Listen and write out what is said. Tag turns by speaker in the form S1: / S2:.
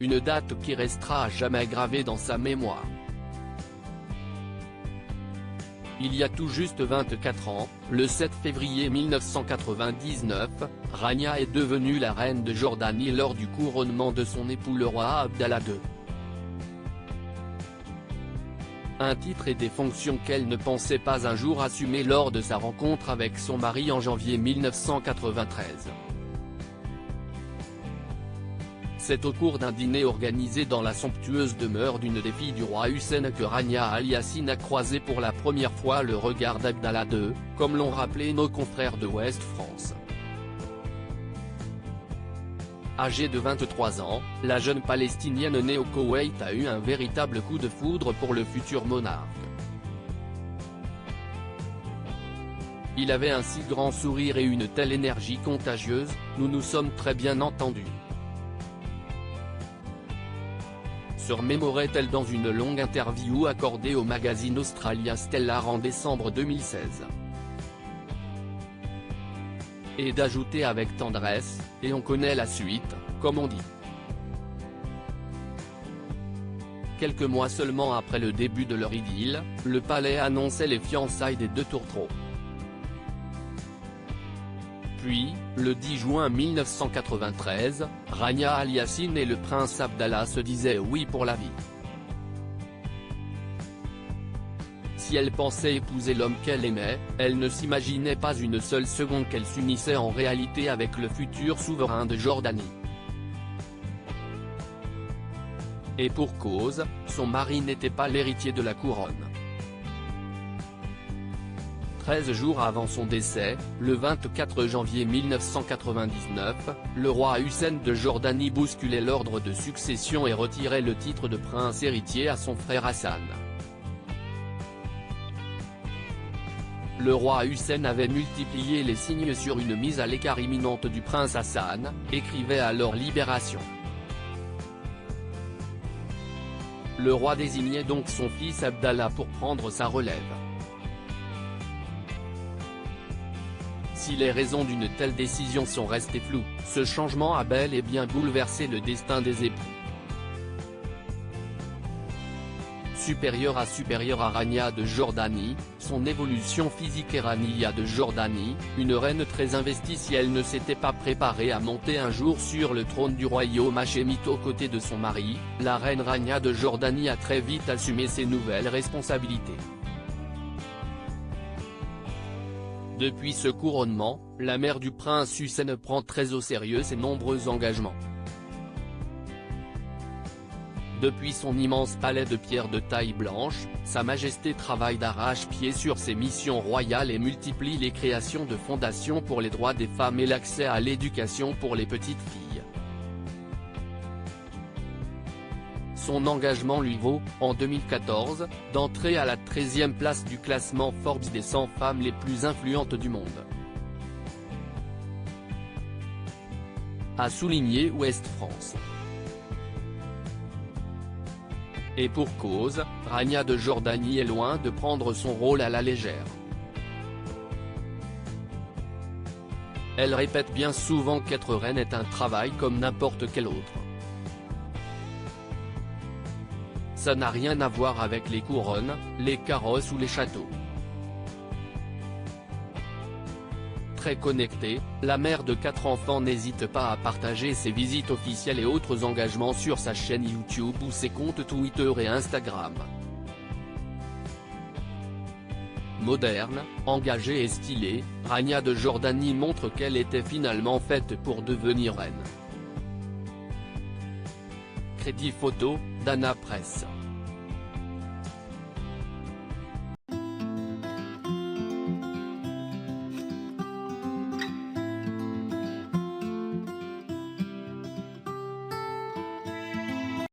S1: une date qui restera à jamais gravée dans sa mémoire. Il y a tout juste 24 ans, le 7 février 1999, Rania est devenue la reine de Jordanie lors du couronnement de son époux le roi Abdallah II. Un titre et des fonctions qu'elle ne pensait pas un jour assumer lors de sa rencontre avec son mari en janvier 1993. C'est au cours d'un dîner organisé dans la somptueuse demeure d'une des filles du roi Hussein que Rania Al Yassin a croisé pour la première fois le regard d'Abdallah II, comme l'ont rappelé nos confrères de Ouest France. Âgée de 23 ans, la jeune Palestinienne née au Koweït a eu un véritable coup de foudre pour le futur monarque. Il avait un si grand sourire et une telle énergie contagieuse, nous nous sommes très bien entendus. Surmémorait-elle dans une longue interview accordée au magazine australien Stellar en décembre 2016. Et d'ajouter avec tendresse, et on connaît la suite, comme on dit. Quelques mois seulement après le début de leur idylle, le palais annonçait les fiançailles des deux tourtereaux. Puis, le 10 juin 1993, Rania Al Yassin et le prince Abdallah se disaient oui pour la vie. Si elle pensait épouser l'homme qu'elle aimait, elle ne s'imaginait pas une seule seconde qu'elle s'unissait en réalité avec le futur souverain de Jordanie. Et pour cause, son mari n'était pas l'héritier de la couronne. 13 jours avant son décès, le 24 janvier 1999, le roi Hussein de Jordanie bousculait l'ordre de succession et retirait le titre de prince héritier à son frère Hassan. Le roi Hussein avait multiplié les signes sur une mise à l'écart imminente du prince Hassan, écrivait alors Libération. Le roi désignait donc son fils Abdallah pour prendre sa relève. Si les raisons d'une telle décision sont restées floues, ce changement a bel et bien bouleversé le destin des époux. Supérieure à Rania de Jordanie, son évolution physique et Rania de Jordanie, une reine très investie si elle ne s'était pas préparée à monter un jour sur le trône du royaume hachémite aux côtés de son mari, la reine Rania de Jordanie a très vite assumé ses nouvelles responsabilités. Depuis ce couronnement, la mère du prince Hussein prend très au sérieux ses nombreux engagements. Depuis son immense palais de pierre de taille blanche, Sa Majesté travaille d'arrache-pied sur ses missions royales et multiplie les créations de fondations pour les droits des femmes et l'accès à l'éducation pour les petites filles. Son engagement lui vaut, en 2014, d'entrer à la 13e place du classement Forbes des 100 femmes les plus influentes du monde. A souligné Ouest France. Et pour cause, Rania de Jordanie est loin de prendre son rôle à la légère. Elle répète bien souvent qu'être reine est un travail comme n'importe quel autre. Ça n'a rien à voir avec les couronnes, les carrosses ou les châteaux. Très connectée, la mère de 4 enfants n'hésite pas à partager ses visites officielles et autres engagements sur sa chaîne YouTube ou ses comptes Twitter et Instagram. Moderne, engagée et stylée, Rania de Jordanie montre qu'elle était finalement faite pour devenir reine. Crédit photo, Dana Press.